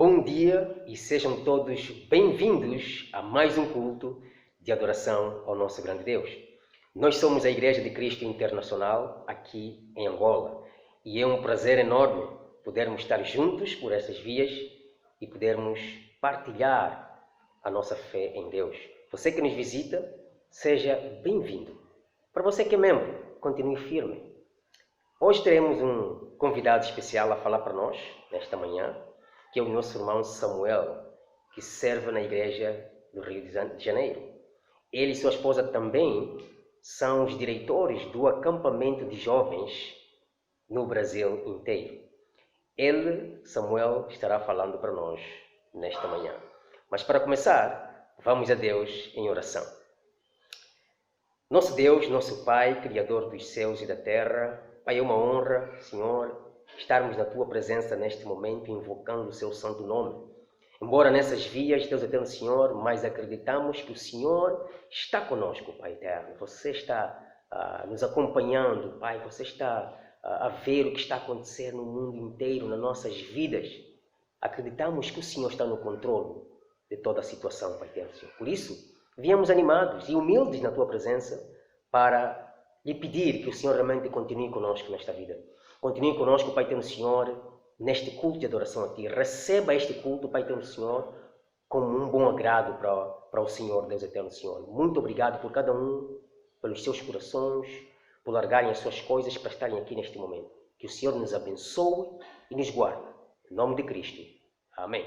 Bom dia e sejam todos bem-vindos a mais um culto de adoração ao nosso grande Deus. Nós somos a Igreja de Cristo Internacional aqui em Angola e é um prazer enorme podermos estar juntos por essas vias e podermos partilhar a nossa fé em Deus. Você que nos visita, seja bem-vindo. Para você que é membro, continue firme. Hoje teremos um convidado especial a falar para nós, nesta manhã, que é o nosso irmão Samuel, que serve na Igreja do Rio de Janeiro. Ele e sua esposa também são os diretores do acampamento de jovens no Brasil inteiro. Ele, Samuel, estará falando para nós nesta manhã. Mas para começar, vamos a Deus em oração. Nosso Deus, nosso Pai, Criador dos céus e da terra, Pai, é uma honra, Senhor, estarmos na Tua presença neste momento, invocando o Seu santo nome. Embora nessas vias, Deus eterno Senhor, mas acreditamos que o Senhor está conosco, Pai eterno. Você está nos acompanhando, Pai. Você está a ver o que está acontecendo no mundo inteiro, nas nossas vidas. Acreditamos que o Senhor está no controle de toda a situação, Pai eterno Senhor. Por isso, viemos animados e humildes na Tua presença para lhe pedir que o Senhor realmente continue conosco nesta vida. Continue conosco, Pai eterno Senhor, neste culto de adoração a Ti. Receba este culto, Pai eterno Senhor, como um bom agrado para o Senhor, Deus eterno Senhor. Muito obrigado por cada um, pelos seus corações, por largarem as suas coisas para estarem aqui neste momento. Que o Senhor nos abençoe e nos guarde. Em nome de Cristo. Amém.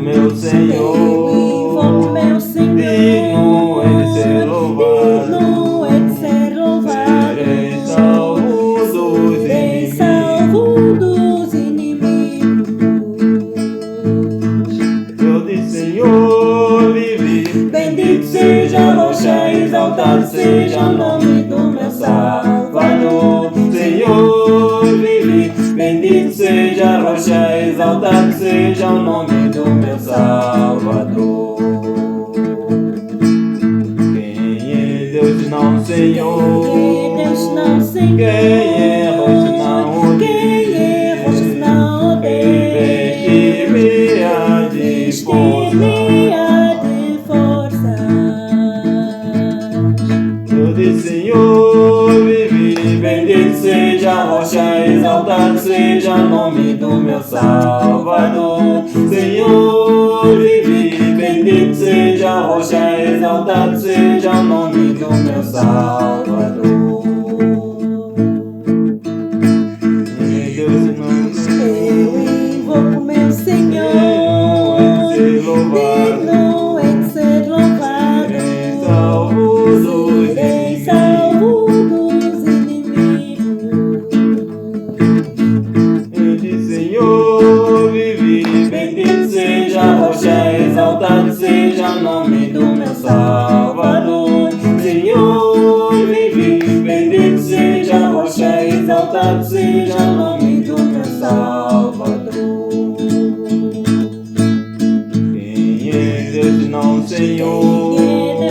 Meu Senhor, digno é de ser louvado, serei salvo dos inimigos. Eu disse, Senhor, vivi, bendito seja a rocha, exaltado seja o nome do meu Salvador. Senhor, vivi, bendito seja a rocha, exaltado seja o nome do meu Salvador. Quem é Deus não, Senhor? Quem é rocha não? Quem é rocha não? Reveste-me de força. Eu disse, Senhor, vivi, bendito seja a rocha, exaltado seja o nome do meu Salvador. Senhor, vivi, bendito seja a rocha, exaltado seja o nome do meu Salvador. Eu invoco meu Senhor, digno é de ser louvado, serei salvo dos inimigos. Eu disse, Senhor, vivi, bendito seja a rocha, exaltado seja o nome do meu Salvador. Senhor, vivi, bendito seja a rocha, exaltado seja o nome do meu Salvador. Quem é Deus não, Senhor? Quem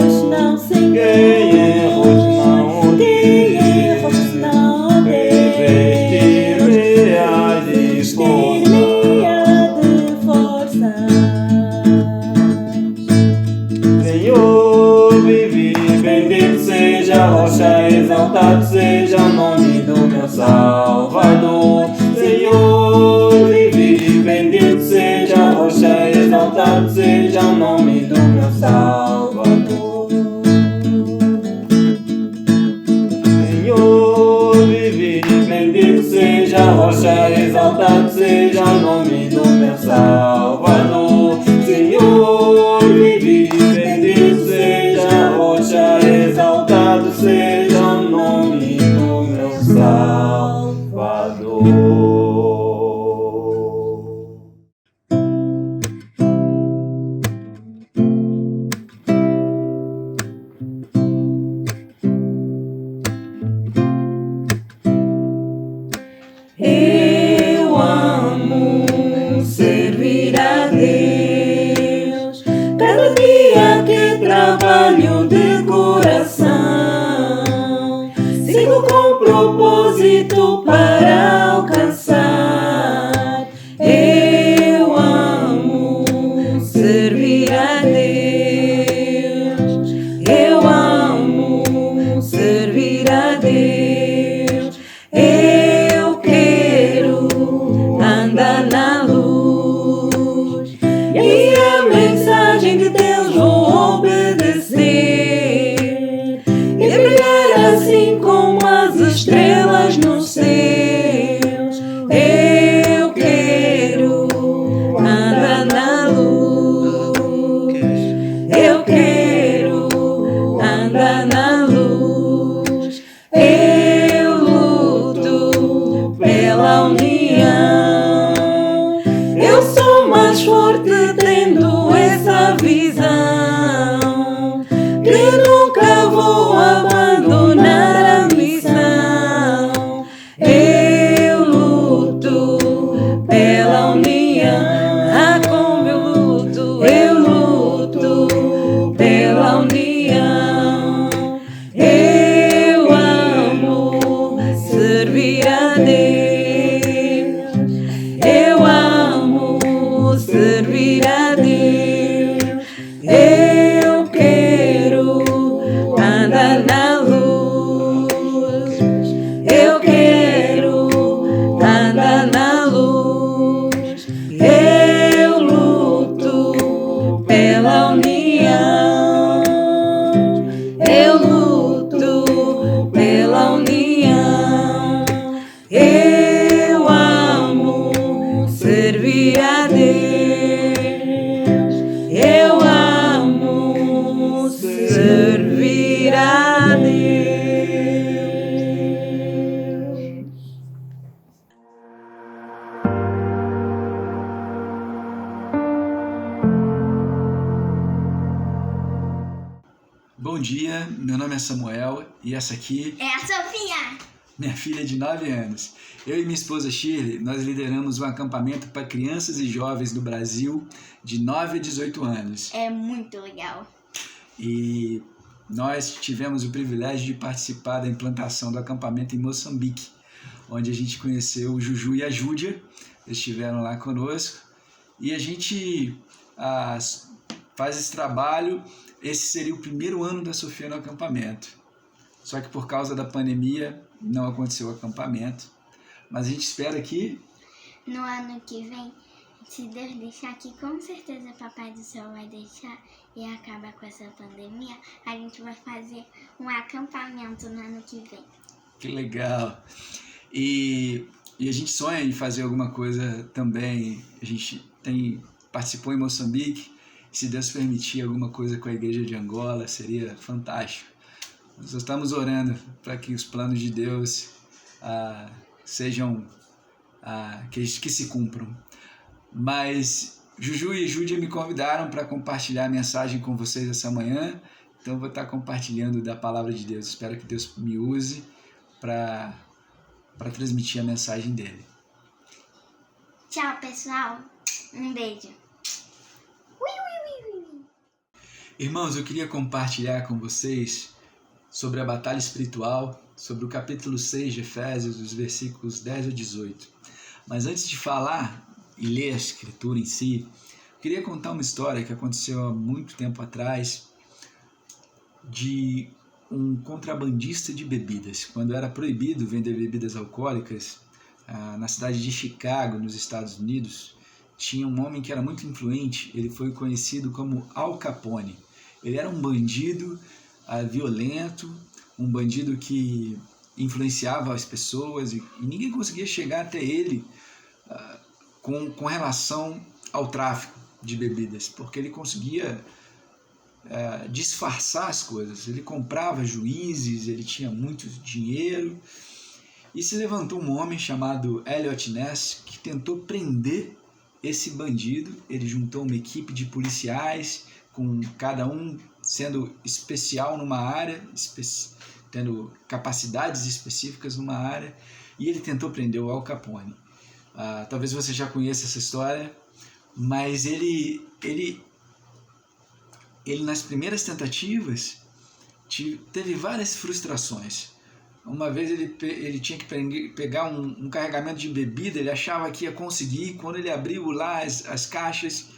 é rocha não? Quem é rocha não? Reveste-me de força. Senhor, vivi, bendito seja a rocha, exaltado seja o nome do meu Salvador. Senhor, vivi, bendito seja a rocha, exaltado seja o nome do meu Salvador. Senhor, vivi, bendito seja a rocha, exaltado seja o nome do meu Salvador. Senhor, vivi, bendito seja a rocha, exaltado seja o nome do meu Salvador. Eu amo servir anda na luz, e a mensagem de Deus vou obedecer, e brilhar assim como as estrelas nos céus. Eu quero andar na luz, eu quero andar na luz, eu luto pela união, eu sou mais forte tendo essa visão, que nunca vou abandonar a missão. Eu luto pela união, ah, como eu luto pela união. Eu amo servir a Deus, eu amo servir a Deus, eu quero andar na luz, eu quero andar na luz, eu luto pela união, eu luto pela união, eu amo servir a Deus, eu amo servir a Deus. Bom dia, meu nome é Samuel e essa aqui É a Sofia. minha filha de 9 anos. Eu e minha esposa Shirley, nós lideramos um acampamento para crianças e jovens do Brasil de 9 a 18 anos. É muito legal. E nós tivemos o privilégio de participar da implantação do acampamento em Moçambique, onde a gente conheceu o Juju e a Júdia. Eles estiveram lá conosco e a gente faz esse trabalho. Esse seria o primeiro ano da Sofia no acampamento. Só que por causa da pandemia não aconteceu o acampamento. Mas a gente espera que No ano que vem, se Deus deixar, que com certeza Papai do Céu vai deixar e acabar com essa pandemia, a gente vai fazer um acampamento no ano que vem. Que legal! E a gente sonha em fazer alguma coisa também. A gente participou em Moçambique. Se Deus permitir alguma coisa com a igreja de Angola, seria fantástico. Nós estamos orando para que os planos de Deus sejam que se cumpram. Mas Juju e Júdia me convidaram para compartilhar a mensagem com vocês essa manhã. Então eu vou estar compartilhando da palavra de Deus. Espero que Deus me use para transmitir a mensagem dele. Tchau, pessoal. Um beijo. Irmãos, eu queria compartilhar com vocês sobre a batalha espiritual, sobre o capítulo 6 de Efésios, os versículos 10 a 18. Mas antes de falar e ler a escritura em si, eu queria contar uma história que aconteceu há muito tempo atrás de um contrabandista de bebidas. Quando era proibido vender bebidas alcoólicas, na cidade de Chicago, nos Estados Unidos, tinha um homem que era muito influente. Ele foi conhecido como Al Capone. Ele era um bandido violento, um bandido que influenciava as pessoas e ninguém conseguia chegar até ele com relação ao tráfico de bebidas, porque ele conseguia disfarçar as coisas. Ele comprava juízes, ele tinha muito dinheiro, e se levantou um homem chamado Elliot Ness que tentou prender esse bandido. Ele juntou uma equipe de policiais, com cada um sendo especial numa área, tendo capacidades específicas numa área, e ele tentou prender o Al Capone. Talvez você já conheça essa história, mas ele nas primeiras tentativas teve várias frustrações. Uma vez ele tinha que pegar um carregamento de bebida, ele achava que ia conseguir, quando ele abriu lá as caixas,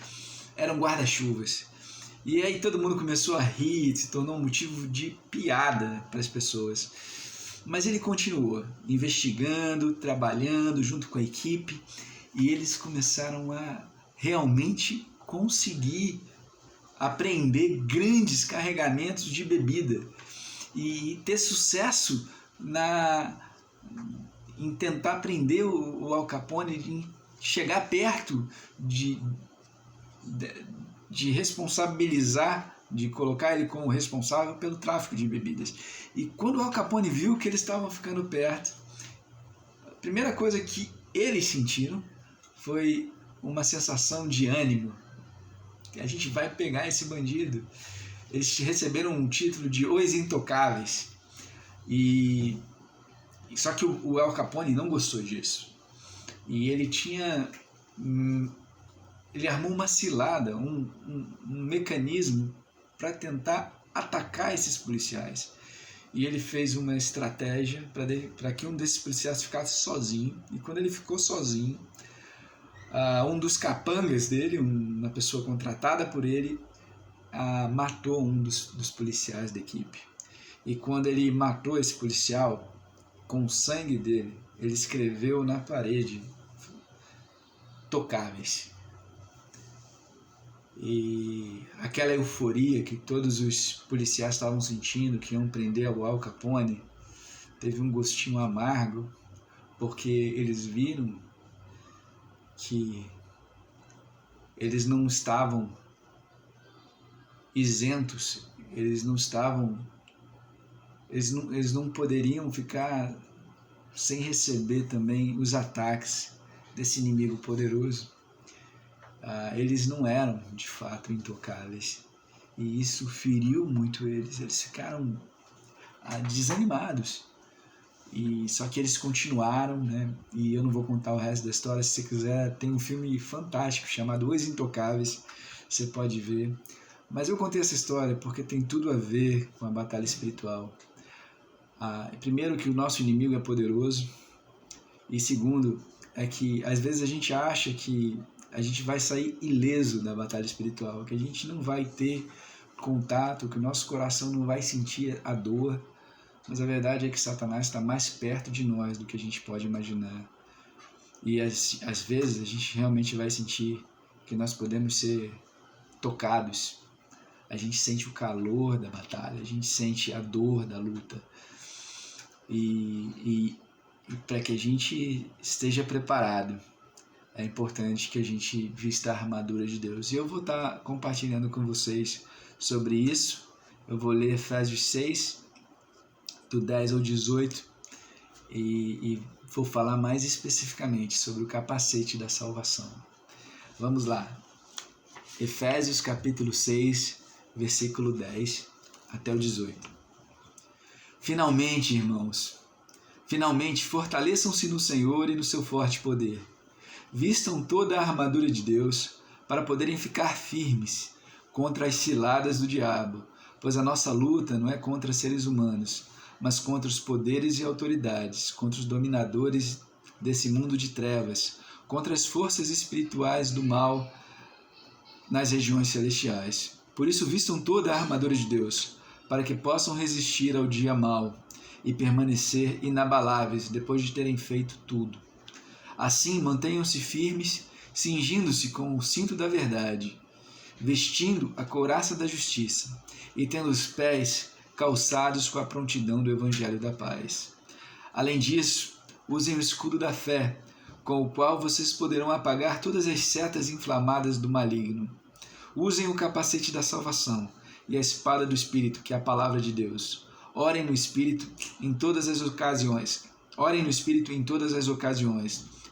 eram guarda-chuvas. E aí todo mundo começou a rir, se tornou um motivo de piada para as pessoas. Mas ele continuou investigando, trabalhando junto com a equipe, e eles começaram a realmente conseguir apreender grandes carregamentos de bebida e ter sucesso em tentar prender o Al Capone, em chegar perto de responsabilizar, de colocar ele como responsável pelo tráfico de bebidas. E quando o Al Capone viu que eles estavam ficando perto, a primeira coisa que eles sentiram foi uma sensação de ânimo. A gente vai pegar esse bandido. Eles receberam um título de Os Intocáveis. Só que o Al Capone não gostou disso. E ele armou uma cilada, um mecanismo para tentar atacar esses policiais. E ele fez uma estratégia para que um desses policiais ficasse sozinho. E quando ele ficou sozinho, um dos capangas dele, uma pessoa contratada por ele, matou um dos policiais da equipe. E quando ele matou esse policial, com o sangue dele, ele escreveu na parede: Tocáveis. E aquela euforia que todos os policiais estavam sentindo, que iam prender o Al Capone, teve um gostinho amargo, porque eles viram que eles não estavam isentos, eles não poderiam ficar sem receber também os ataques desse inimigo poderoso. Eles não eram de fato intocáveis, e isso feriu muito eles. Eles ficaram desanimados, e só que eles continuaram, né? E eu não vou contar o resto da história. Se você quiser, tem um filme fantástico chamado Os Intocáveis, você pode ver. Mas eu contei essa história porque tem tudo a ver com a batalha espiritual. Primeiro, que o nosso inimigo é poderoso, e segundo, é que às vezes a gente acha que a gente vai sair ileso da batalha espiritual, que a gente não vai ter contato, que o nosso coração não vai sentir a dor, mas a verdade é que Satanás está mais perto de nós do que a gente pode imaginar. E às vezes a gente realmente vai sentir que nós podemos ser tocados. A gente sente o calor da batalha, a gente sente a dor da luta. E para que a gente esteja preparado, é importante que a gente vista a armadura de Deus. E eu vou estar compartilhando com vocês sobre isso. Eu vou ler Efésios 6, do 10 ao 18, e vou falar mais especificamente sobre o capacete da salvação. Vamos lá. Efésios capítulo 6, versículo 10 até o 18. Finalmente, irmãos, fortaleçam-se no Senhor e no seu forte poder. Vistam toda a armadura de Deus para poderem ficar firmes contra as ciladas do diabo, pois a nossa luta não é contra seres humanos, mas contra os poderes e autoridades, contra os dominadores desse mundo de trevas, contra as forças espirituais do mal nas regiões celestiais. Por isso, vistam toda a armadura de Deus, para que possam resistir ao dia mau e permanecer inabaláveis depois de terem feito tudo. Assim, mantenham-se firmes, cingindo-se com o cinto da verdade, vestindo a couraça da justiça e tendo os pés calçados com a prontidão do evangelho da paz. Além disso, usem o escudo da fé, com o qual vocês poderão apagar todas as setas inflamadas do maligno. Usem o capacete da salvação e a espada do Espírito, que é a palavra de Deus. Orem no Espírito em todas as ocasiões,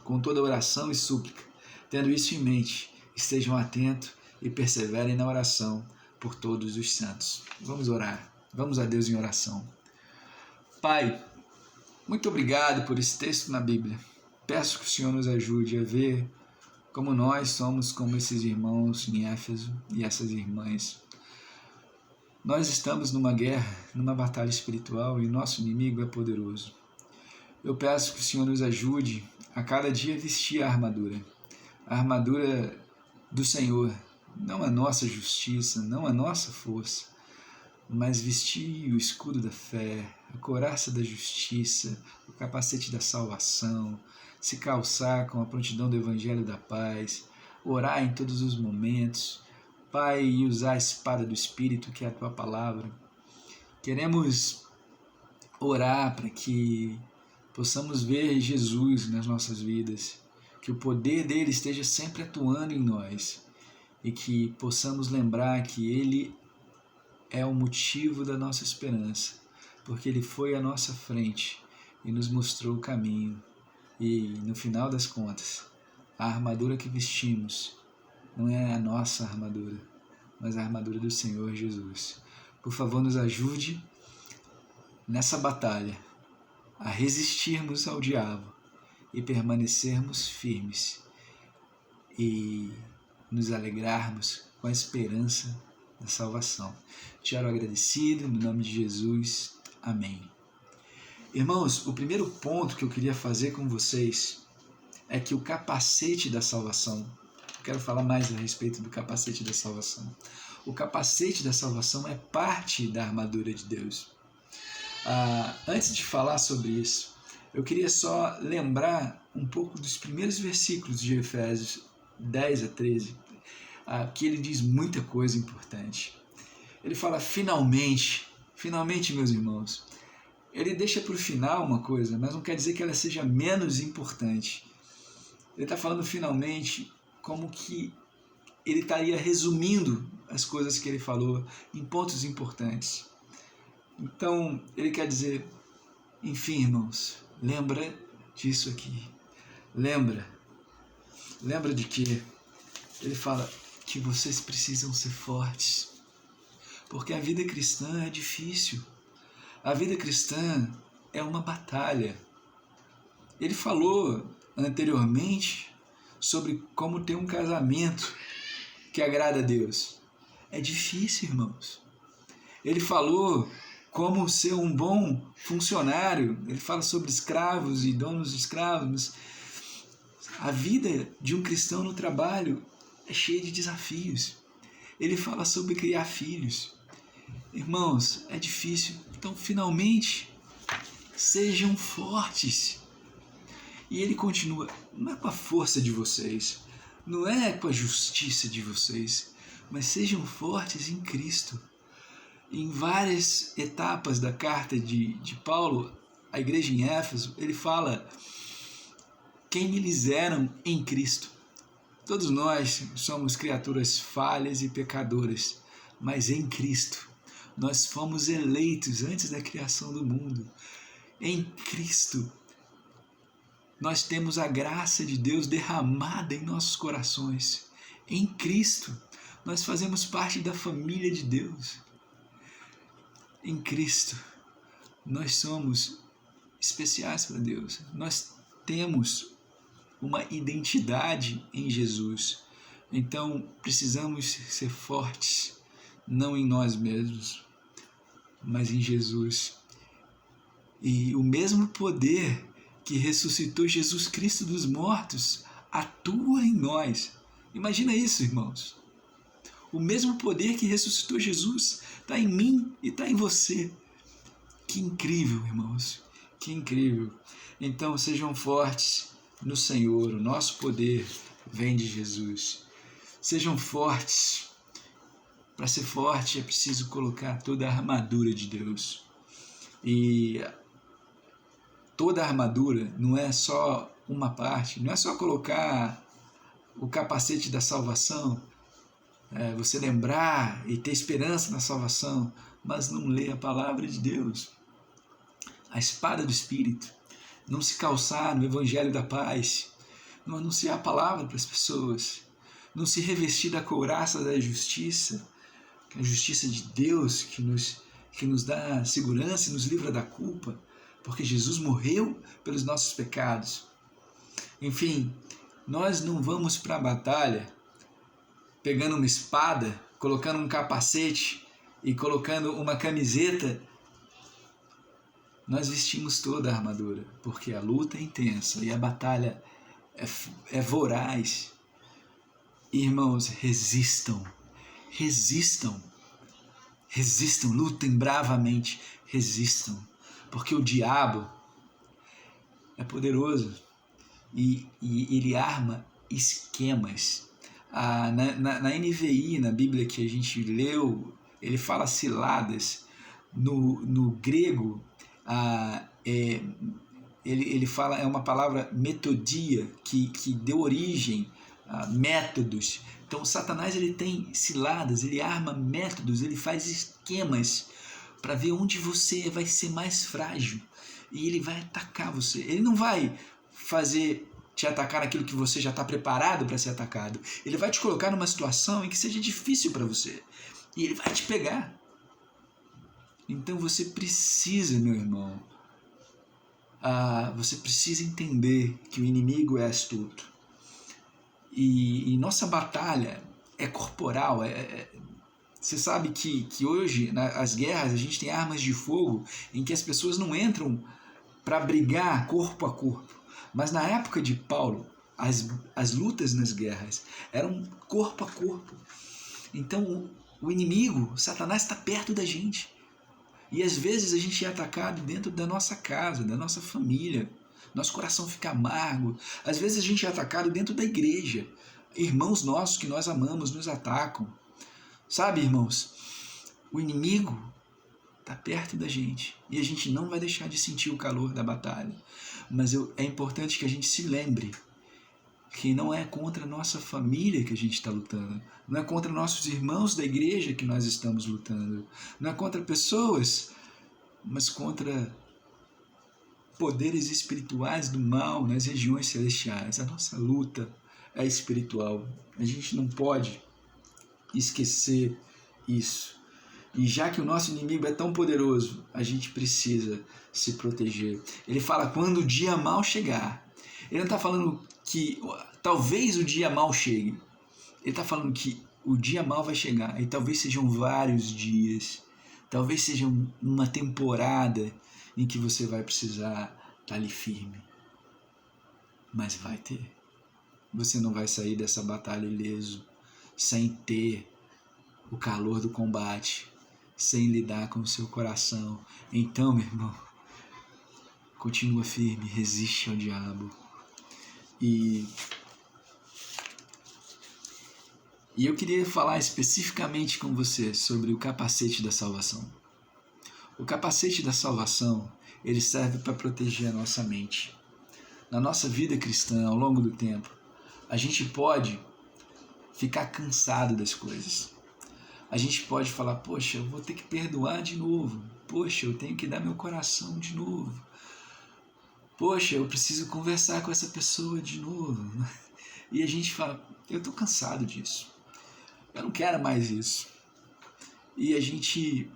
com toda oração e súplica. Tendo isso em mente, estejam atentos e perseverem na oração por todos os santos. Vamos orar. Vamos a Deus em oração. Pai, muito obrigado por esse texto na Bíblia. Peço que o Senhor nos ajude a ver como nós somos como esses irmãos em Éfeso e essas irmãs. Nós estamos numa guerra, numa batalha espiritual, e nosso inimigo é poderoso. Eu peço que o Senhor nos ajude a cada dia vestir a armadura do Senhor, não a nossa justiça, não a nossa força, mas vestir o escudo da fé, a couraça da justiça, o capacete da salvação, se calçar com a prontidão do Evangelho da paz, orar em todos os momentos, Pai, e usar a espada do Espírito, que é a Tua palavra. Queremos orar para que possamos ver Jesus nas nossas vidas, que o poder dele esteja sempre atuando em nós e que possamos lembrar que ele é o motivo da nossa esperança, porque ele foi à nossa frente e nos mostrou o caminho. E no final das contas, a armadura que vestimos não é a nossa armadura, mas a armadura do Senhor Jesus. Por favor, nos ajude nessa batalha a resistirmos ao diabo e permanecermos firmes e nos alegrarmos com a esperança da salvação. Te oro agradecido, no nome de Jesus. Amém. Irmãos, o primeiro ponto que eu queria fazer com vocês é que o capacete da salvação, eu quero falar mais a respeito do capacete da salvação. O capacete da salvação é parte da armadura de Deus. Antes de falar sobre isso, eu queria só lembrar um pouco dos primeiros versículos de Efésios 10 a 13, que ele diz muita coisa importante. Ele fala finalmente, meus irmãos. Ele deixa para o final uma coisa, mas não quer dizer que ela seja menos importante. Ele está falando finalmente como que ele estaria resumindo as coisas que ele falou em pontos importantes. Então, ele quer dizer, enfim, irmãos, lembra disso aqui. Lembra de que ele fala que vocês precisam ser fortes, porque a vida cristã é difícil. A vida cristã é uma batalha. Ele falou anteriormente sobre como ter um casamento que agrada a Deus. É difícil, irmãos. Ele falou como ser um bom funcionário. Ele fala sobre escravos e donos de escravos. A vida de um cristão no trabalho é cheia de desafios. Ele fala sobre criar filhos. Irmãos, é difícil. Então, finalmente, sejam fortes. E ele continua, não é com a força de vocês, não é com a justiça de vocês, mas sejam fortes em Cristo. Em várias etapas da carta de Paulo à igreja em Éfeso, ele fala quem eles eram em Cristo. Todos nós somos criaturas falhas e pecadoras, mas em Cristo nós fomos eleitos antes da criação do mundo. Em Cristo nós temos a graça de Deus derramada em nossos corações. Em Cristo nós fazemos parte da família de Deus. Em Cristo nós somos especiais para Deus. Nós temos uma identidade em Jesus. Então precisamos ser fortes, não em nós mesmos, mas em Jesus. E o mesmo poder que ressuscitou Jesus Cristo dos mortos atua em nós. Imagina isso, irmãos. O mesmo poder que ressuscitou Jesus está em mim e está em você. Que incrível, irmãos. Que incrível. Então sejam fortes no Senhor. O nosso poder vem de Jesus. Sejam fortes. Para ser forte é preciso colocar toda a armadura de Deus. E toda a armadura não é só uma parte, não é só colocar o capacete da salvação, você lembrar e ter esperança na salvação, mas não ler a palavra de Deus, a espada do Espírito, não se calçar no Evangelho da paz, não anunciar a palavra para as pessoas, não se revestir da couraça da justiça, a justiça de Deus que nos dá segurança e nos livra da culpa, porque Jesus morreu pelos nossos pecados. Enfim, nós não vamos para a batalha pegando uma espada, colocando um capacete e colocando uma camiseta. Nós vestimos toda a armadura, porque a luta é intensa e a batalha é voraz. Irmãos, resistam, lutem bravamente, resistam. Porque o diabo é poderoso e ele arma esquemas. Na NVI, na Bíblia que a gente leu, ele fala ciladas. No grego, ele fala, é uma palavra metodia, que deu origem a métodos. Então Satanás ele tem ciladas, ele arma métodos, ele faz esquemas para ver onde você vai ser mais frágil, e ele vai atacar você. Ele não vai te atacar naquilo que você já está preparado para ser atacado. Ele vai te colocar numa situação em que seja difícil para você, e ele vai te pegar. Então você precisa, meu irmão, você precisa entender que o inimigo é astuto. E nossa batalha é corporal. Você sabe que hoje, nas guerras, a gente tem armas de fogo em que as pessoas não entram para brigar corpo a corpo. Mas na época de Paulo, as lutas nas guerras eram corpo a corpo. Então o inimigo, Satanás, está perto da gente. E às vezes a gente é atacado dentro da nossa casa, da nossa família. Nosso coração fica amargo. Às vezes a gente é atacado dentro da igreja. Irmãos nossos que nós amamos nos atacam. Sabe, irmãos? O inimigo está perto da gente. E a gente não vai deixar de sentir o calor da batalha. Mas é importante que a gente se lembre que não é contra a nossa família que a gente está lutando. Não é contra nossos irmãos da igreja que nós estamos lutando. Não é contra pessoas, mas contra poderes espirituais do mal nas regiões celestiais. A nossa luta é espiritual. A gente não pode esquecer isso. E já que o nosso inimigo é tão poderoso, a gente precisa se proteger. Ele fala quando o dia mal chegar. Ele não está falando que talvez o dia mal chegue. Ele está falando que o dia mal vai chegar. E talvez sejam vários dias. Talvez seja uma temporada em que você vai precisar estar ali firme. Mas vai ter. Você não vai sair dessa batalha ileso, sem ter o calor do combate, sem lidar com o seu coração. Então, meu irmão, continua firme, resiste ao diabo. E eu queria falar especificamente com você sobre o capacete da salvação. O capacete da salvação, ele serve para proteger a nossa mente. Na nossa vida cristã, ao longo do tempo, a gente pode ficar cansado das coisas. A gente pode falar, poxa, eu vou ter que perdoar de novo. Poxa, eu tenho que dar meu coração de novo. Poxa, eu preciso conversar com essa pessoa de novo. E a gente fala, eu estou cansado disso. Eu não quero mais isso. E a gente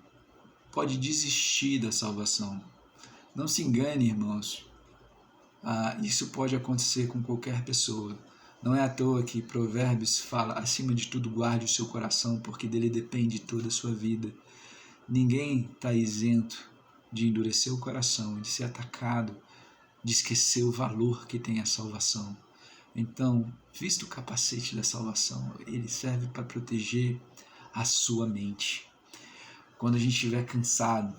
pode desistir da salvação. Não se engane, irmãos. Isso pode acontecer com qualquer pessoa. Não é à toa que Provérbios fala, acima de tudo guarde o seu coração, porque dele depende toda a sua vida. Ninguém está isento de endurecer o coração, de ser atacado, de esquecer o valor que tem a salvação. Então, vista o capacete da salvação, ele serve para proteger a sua mente. Quando a gente estiver cansado,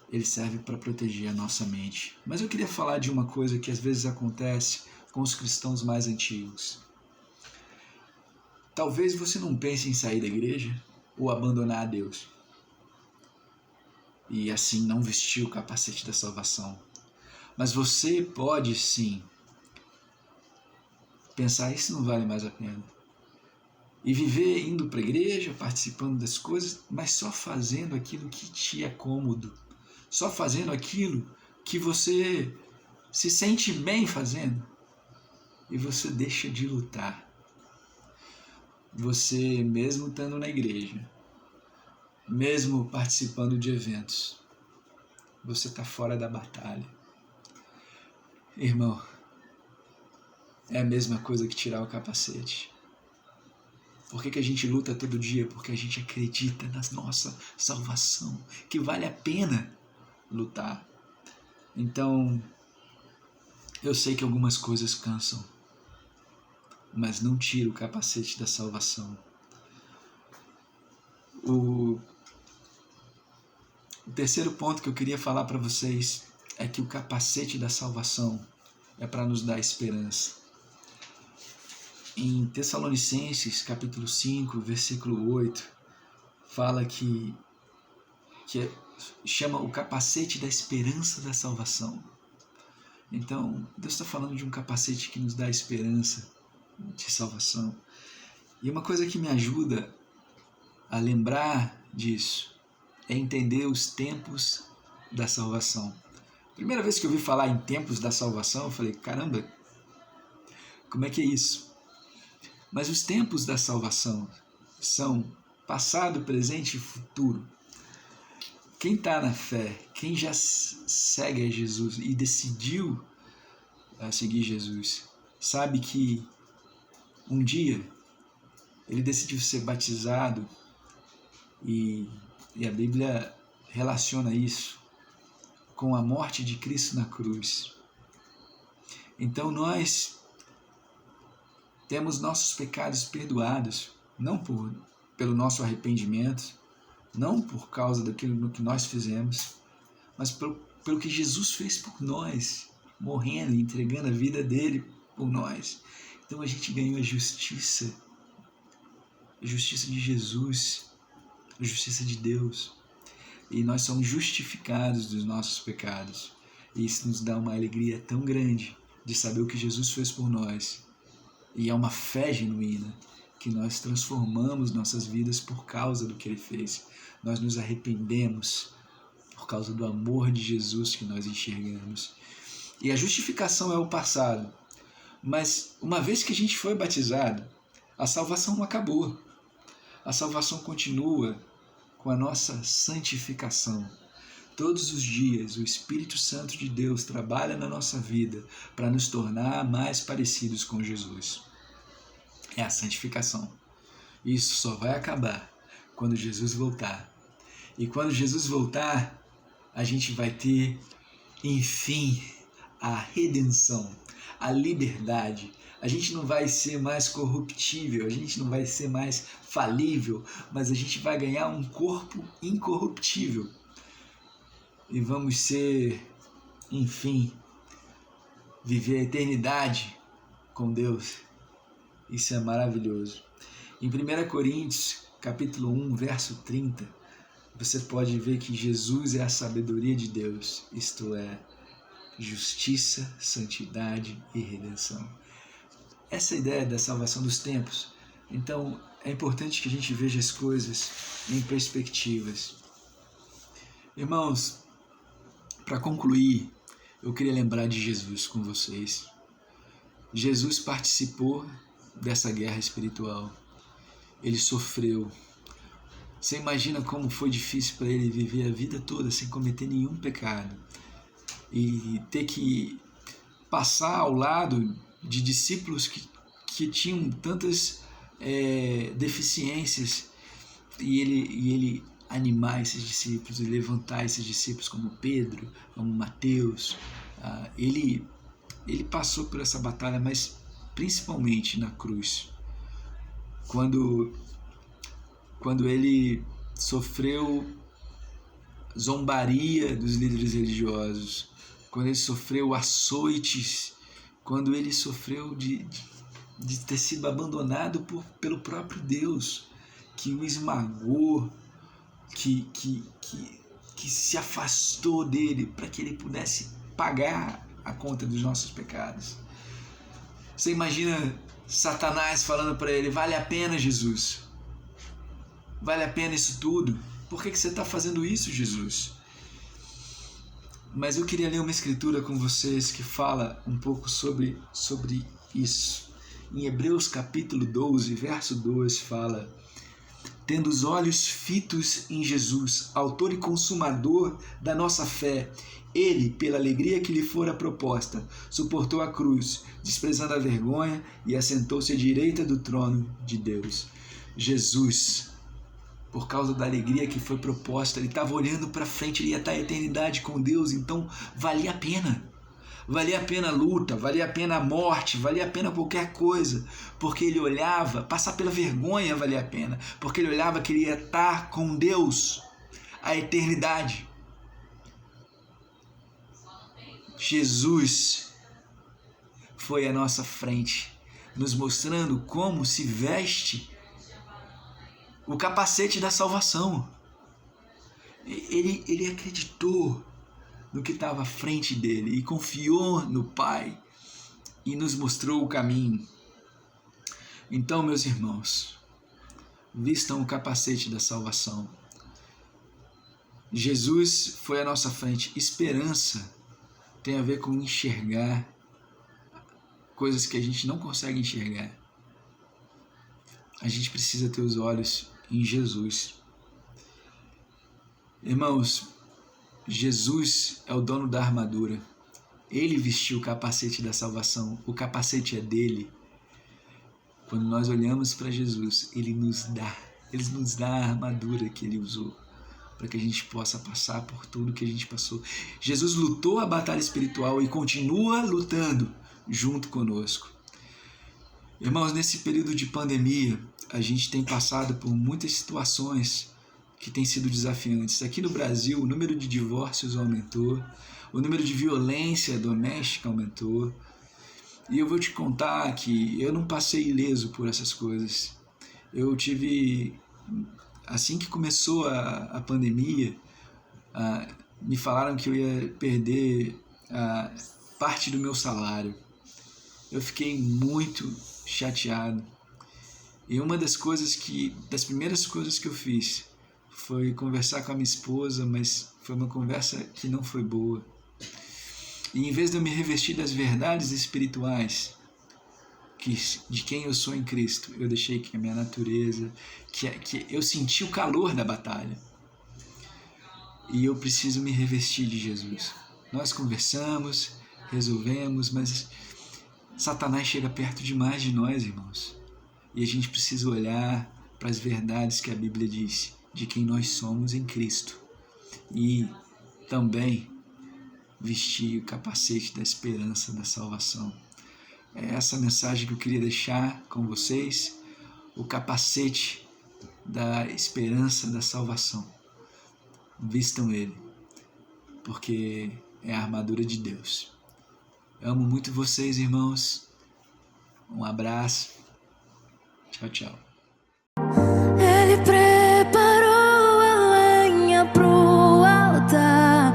ele serve para proteger a nossa mente. Mas eu queria falar de uma coisa que às vezes acontece com os cristãos mais antigos. Talvez você não pense em sair da igreja ou abandonar a Deus e assim não vestir o capacete da salvação. Mas você pode sim pensar, isso não vale mais a pena. E viver indo para a igreja, participando das coisas, mas só fazendo aquilo que te é cômodo. Só fazendo aquilo que você se sente bem fazendo. E você deixa de lutar. Você, mesmo estando na igreja, mesmo participando de eventos, você está fora da batalha. Irmão, é a mesma coisa que tirar o capacete. Por que a gente luta todo dia? Porque a gente acredita na nossa salvação, que vale a pena lutar. Então, eu sei que algumas coisas cansam, mas não tira o capacete da salvação. O terceiro ponto que eu queria falar para vocês é que o capacete da salvação, é para nos dar esperança. Em Tessalonicenses, capítulo 5, versículo 8, fala que chama o capacete da esperança da salvação. Então, Deus está falando de um capacete que nos dá esperança de salvação. E uma coisa que me ajuda a lembrar disso é entender os tempos da salvação. Primeira vez que eu ouvi falar em tempos da salvação, eu falei, caramba, como é que é isso? Mas os tempos da salvação são passado, presente e futuro. Quem está na fé, quem já segue a Jesus e decidiu seguir Jesus, sabe que um dia ele decidiu ser batizado e a Bíblia relaciona isso com a morte de Cristo na cruz. Então nós temos nossos pecados perdoados, não pelo nosso arrependimento, não por causa daquilo que nós fizemos, mas pelo que Jesus fez por nós, morrendo e entregando a vida dele por nós. Então a gente ganhou a justiça de Jesus, a justiça de Deus. E nós somos justificados dos nossos pecados. E isso nos dá uma alegria tão grande de saber o que Jesus fez por nós. E é uma fé genuína que nós transformamos nossas vidas por causa do que ele fez. Nós nos arrependemos por causa do amor de Jesus que nós enxergamos. E a justificação é o passado. Mas uma vez que a gente foi batizado, a salvação não acabou. A salvação continua com a nossa santificação. Todos os dias o Espírito Santo de Deus trabalha na nossa vida para nos tornar mais parecidos com Jesus. É a santificação. Isso só vai acabar quando Jesus voltar. E quando Jesus voltar, a gente vai ter, enfim, a redenção, a liberdade. A gente não vai ser mais corruptível, a gente não vai ser mais falível, mas a gente vai ganhar um corpo incorruptível. E vamos ser, enfim, viver a eternidade com Deus. Isso é maravilhoso. Em 1 Coríntios, capítulo 1, verso 30, você pode ver que Jesus é a sabedoria de Deus, isto é, justiça, santidade e redenção. Essa ideia da salvação dos tempos. Então, é importante que a gente veja as coisas em perspectivas. Irmãos, para concluir, eu queria lembrar de Jesus com vocês. Jesus participou dessa guerra espiritual. Ele sofreu. Você imagina como foi difícil para ele viver a vida toda sem cometer nenhum pecado. E ter que passar ao lado de discípulos que tinham tantas deficiências e ele animar esses discípulos e levantar esses discípulos como Pedro, como Mateus. Ele passou por essa batalha, mas principalmente na cruz, quando ele sofreu zombaria dos líderes religiosos, quando ele sofreu açoites, quando ele sofreu de ter sido abandonado pelo próprio Deus, que o esmagou, que se afastou dele para que ele pudesse pagar a conta dos nossos pecados. Você imagina Satanás falando para ele, vale a pena, Jesus? Vale a pena isso tudo? Por que você está fazendo isso, Jesus? Mas eu queria ler uma escritura com vocês que fala um pouco sobre isso. Em Hebreus capítulo 12, verso 2 fala: tendo os olhos fitos em Jesus, autor e consumador da nossa fé, ele, pela alegria que lhe fora proposta, suportou a cruz, desprezando a vergonha, e assentou-se à direita do trono de Deus. Jesus, por causa da alegria que foi proposta, ele estava olhando para frente, ele ia estar a eternidade com Deus, então valia a pena. Valia a pena a luta, valia a pena a morte, valia a pena qualquer coisa, porque ele olhava, passar pela vergonha valia a pena, porque ele olhava que ele ia estar com Deus a eternidade. Jesus foi à nossa frente, nos mostrando como se veste o capacete da salvação. Ele acreditou no que estava à frente dele e confiou no Pai e nos mostrou o caminho. Então, meus irmãos, vistam o capacete da salvação. Jesus foi à nossa frente. Esperança tem a ver com enxergar coisas que a gente não consegue enxergar. A gente precisa ter os olhos em Jesus. Irmãos, Jesus é o dono da armadura. Ele vestiu o capacete da salvação. O capacete é dele. Quando nós olhamos para Jesus, Ele nos dá a armadura que Ele usou para que a gente possa passar por tudo que a gente passou. Jesus lutou a batalha espiritual e continua lutando junto conosco. Irmãos, nesse período de pandemia, a gente tem passado por muitas situações que têm sido desafiantes. Aqui no Brasil, o número de divórcios aumentou, o número de violência doméstica aumentou. E eu vou te contar que eu não passei ileso por essas coisas. Eu tive, assim que começou a pandemia, me falaram que eu ia perder parte do meu salário. Eu fiquei muito chateado. E uma das primeiras coisas que eu fiz foi conversar com a minha esposa, mas foi uma conversa que não foi boa. E em vez de eu me revestir das verdades espirituais, de quem eu sou em Cristo, eu deixei que a minha natureza, que eu senti o calor da batalha. E eu preciso me revestir de Jesus. Nós conversamos, resolvemos, mas Satanás chega perto demais de nós, irmãos. E a gente precisa olhar para as verdades que a Bíblia diz, de quem nós somos em Cristo. E também vestir o capacete da esperança da salvação. É essa mensagem que eu queria deixar com vocês, o capacete da esperança da salvação. Vistam ele, porque é a armadura de Deus. Eu amo muito vocês, irmãos. Um abraço. Tchau, tchau. Ele preparou a lenha pro altar,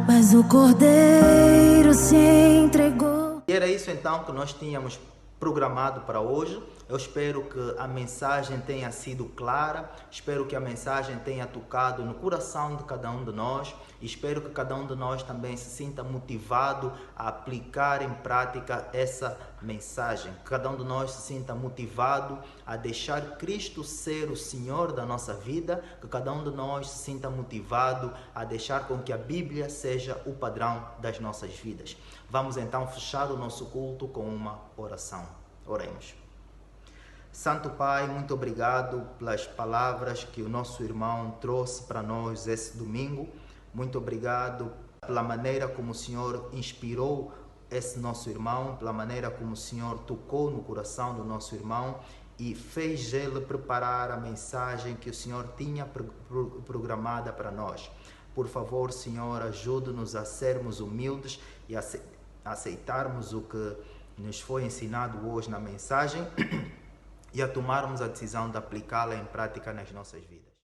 mas o cordeiro se entregou. E era isso então que nós tínhamos programado para hoje. Eu espero que a mensagem tenha sido clara, espero que a mensagem tenha tocado no coração de cada um de nós e espero que cada um de nós também se sinta motivado a aplicar em prática essa mensagem. Que cada um de nós se sinta motivado a deixar Cristo ser o Senhor da nossa vida, que cada um de nós se sinta motivado a deixar com que a Bíblia seja o padrão das nossas vidas. Vamos então fechar o nosso culto com uma oração. Oremos. Santo Pai, muito obrigado pelas palavras que o nosso irmão trouxe para nós esse domingo. Muito obrigado pela maneira como o Senhor inspirou esse nosso irmão, pela maneira como o Senhor tocou no coração do nosso irmão e fez ele preparar a mensagem que o Senhor tinha programada para nós. Por favor, Senhor, ajude-nos a sermos humildes e a aceitarmos o que nos foi ensinado hoje na mensagem e a tomarmos a decisão de aplicá-la em prática nas nossas vidas.